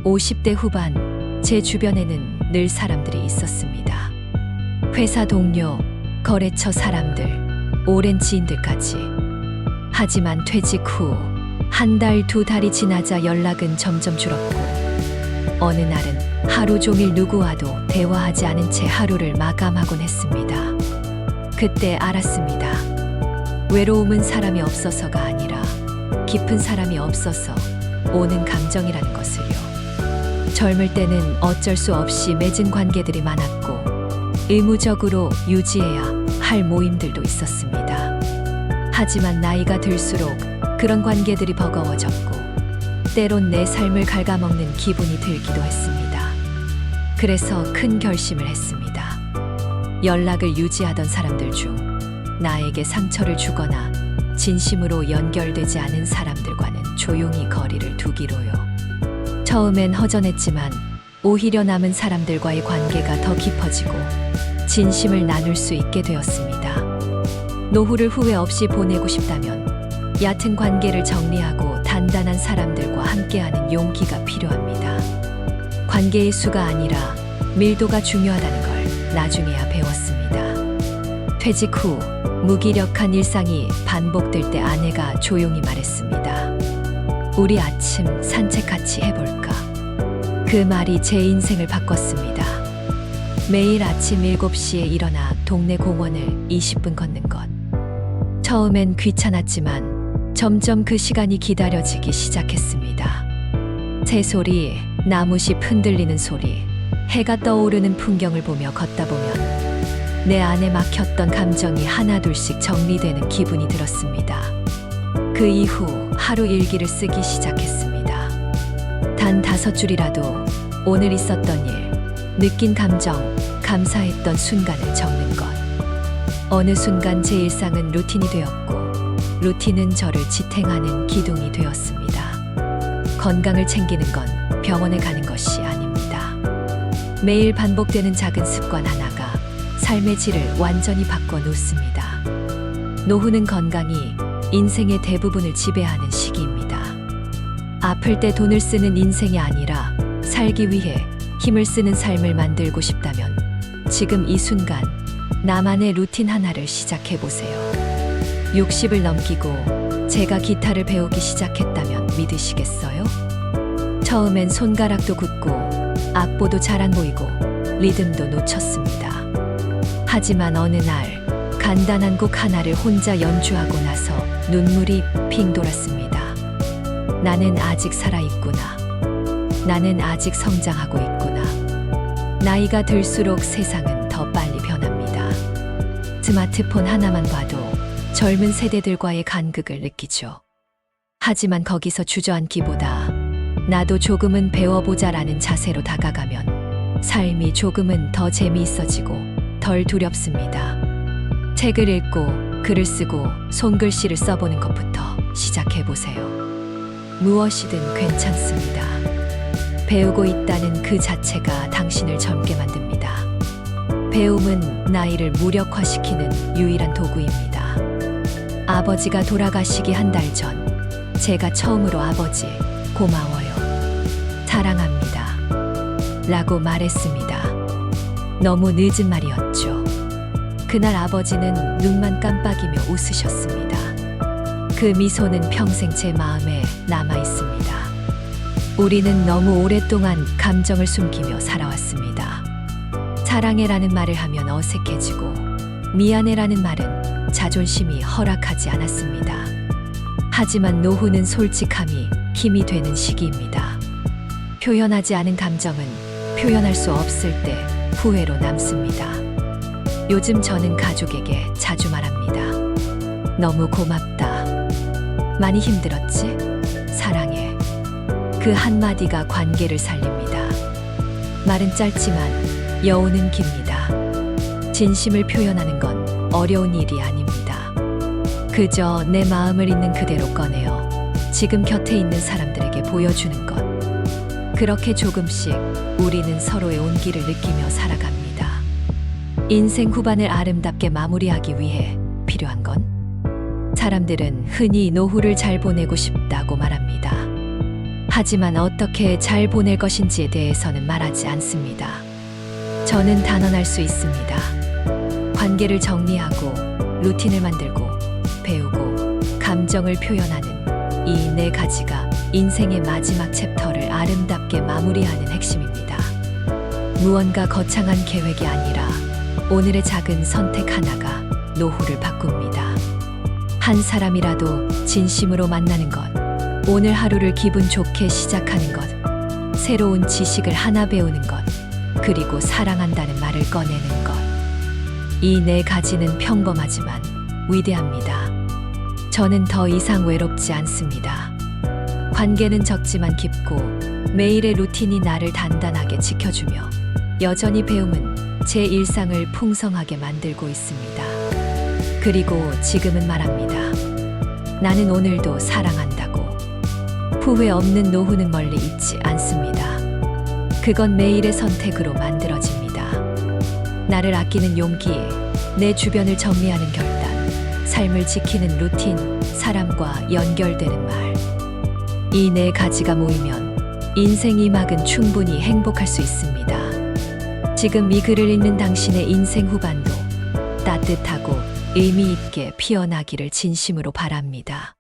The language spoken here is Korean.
50대 후반, 제 주변에는 늘 사람들이 있었습니다. 회사 동료, 거래처 사람들, 오랜 지인들까지. 하지만 퇴직 후 한 달, 두 달이 지나자 연락은 점점 줄었고, 어느 날은 하루 종일 누구와도 대화하지 않은 채 하루를 마감하곤 했습니다. 그때 알았습니다. 외로움은 사람이 없어서가 아니라 깊은 사람이 없어서 오는 감정이라는 것을요. 젊을 때는 어쩔 수 없이 맺은 관계들이 많았고, 의무적으로 유지해야 할 모임들도 있었습니다. 하지만 나이가 들수록 그런 관계들이 버거워졌고, 때론 내 삶을 갉아먹는 기분이 들기도 했습니다. 그래서 큰 결심을 했습니다. 연락을 유지하던 사람들 중 나에게 상처를 주거나 진심으로 연결되지 않은 사람들과는 조용히 거리를 두기로요. 처음엔 허전했지만 오히려 남은 사람들과의 관계가 더 깊어지고 진심을 나눌 수 있게 되었습니다. 노후를 후회 없이 보내고 싶다면 얕은 관계를 정리하고 단단한 사람들과 함께하는 용기가 필요합니다. 관계의 수가 아니라 밀도가 중요하다는 걸 나중에야 배웠습니다. 퇴직 후 무기력한 일상이 반복될 때 아내가 조용히 말했습니다. 우리 아침 산책 같이 해볼까? 그 말이 제 인생을 바꿨습니다. 매일 아침 7시에 일어나 동네 공원을 20분 걷는 것. 처음엔 귀찮았지만 점점 그 시간이 기다려지기 시작했습니다. 새소리, 나무잎 흔들리는 소리, 해가 떠오르는 풍경을 보며 걷다 보면 내 안에 막혔던 감정이 하나둘씩 정리되는 기분이 들었습니다. 그 이후 하루 일기를 쓰기 시작했습니다. 단 5줄이라도 오늘 있었던 일, 느낀 감정, 감사했던 순간을 적는 것. 어느 순간 제 일상은 루틴이 되었고, 루틴은 저를 지탱하는 기둥이 되었습니다. 건강을 챙기는 건 병원에 가는 것이 아닙니다. 매일 반복되는 작은 습관 하나가 삶의 질을 완전히 바꿔 놓습니다. 노후는 건강이 인생의 대부분을 지배하는 시기입니다. 아플 때 돈을 쓰는 인생이 아니라 살기 위해 힘을 쓰는 삶을 만들고 싶다면 지금 이 순간 나만의 루틴 하나를 시작해 보세요. 60을 넘기고 제가 기타를 배우기 시작했다면 믿으시겠어요? 처음엔 손가락도 굳고 악보도 잘 안 보이고 리듬도 놓쳤습니다. 하지만 어느 날 간단한 곡 하나를 혼자 연주하고 나서 눈물이 핑 돌았습니다. 나는 아직 살아있구나. 나는 아직 성장하고 있구나. 나이가 들수록 세상은 더 빨리 변합니다. 스마트폰 하나만 봐도 젊은 세대들과의 간극을 느끼죠. 하지만 거기서 주저앉기보다 나도 조금은 배워보자라는 자세로 다가가면 삶이 조금은 더 재미있어지고 덜 두렵습니다. 책을 읽고 글을 쓰고 손글씨를 써보는 것부터 시작해보세요. 무엇이든 괜찮습니다. 배우고 있다는 그 자체가 당신을 젊게 만듭니다. 배움은 나이를 무력화시키는 유일한 도구입니다. 아버지가 돌아가시기 한 달 전, 제가 처음으로 아버지, 고마워요. 사랑합니다. 라고 말했습니다. 너무 늦은 말이었죠. 그날 아버지는 눈만 깜빡이며 웃으셨습니다. 그 미소는 평생 제 마음에 남아 있습니다. 우리는 너무 오랫동안 감정을 숨기며 살아왔습니다. 사랑해라는 말을 하면 어색해지고, 미안해라는 말은 자존심이 허락하지 않았습니다. 하지만 노후는 솔직함이 힘이 되는 시기입니다. 표현하지 않은 감정은 표현할 수 없을 때 후회로 남습니다. 요즘 저는 가족에게 자주 말합니다. 너무 고맙다. 많이 힘들었지? 사랑해. 그 한마디가 관계를 살립니다. 말은 짧지만 여운은 깁니다. 진심을 표현하는 건 어려운 일이 아닙니다. 그저 내 마음을 있는 그대로 꺼내어 지금 곁에 있는 사람들에게 보여주는 것. 그렇게 조금씩 우리는 서로의 온기를 느끼며 살아갑니다. 인생 후반을 아름답게 마무리하기 위해 필요한 건? 사람들은 흔히 노후를 잘 보내고 싶다고 말합니다. 하지만 어떻게 잘 보낼 것인지에 대해서는 말하지 않습니다. 저는 단언할 수 있습니다. 관계를 정리하고 루틴을 만들고 배우고 감정을 표현하는 이 네 가지가 인생의 마지막 챕터를 아름답게 마무리하는 핵심입니다. 무언가 거창한 계획이 아니라 오늘의 작은 선택 하나가 노후를 바꿉니다. 한 사람이라도 진심으로 만나는 것, 오늘 하루를 기분 좋게 시작하는 것, 새로운 지식을 하나 배우는 것, 그리고 사랑한다는 말을 꺼내는 것. 이 네 가지는 평범하지만 위대합니다. 저는 더 이상 외롭지 않습니다. 관계는 적지만 깊고 매일의 루틴이 나를 단단하게 지켜주며 여전히 배움은 제 일상을 풍성하게 만들고 있습니다. 그리고 지금은 말합니다. 나는 오늘도 사랑한다고. 후회 없는 노후는 멀리 있지 않습니다. 그건 매일의 선택으로 만들어집니다. 나를 아끼는 용기, 내 주변을 정리하는 결단, 삶을 지키는 루틴, 사람과 연결되는 말. 이 네 가지가 모이면 인생 이막은 충분히 행복할 수 있습니다. 지금 이 글을 읽는 당신의 인생 후반도 따뜻하고 의미 있게 피어나기를 진심으로 바랍니다.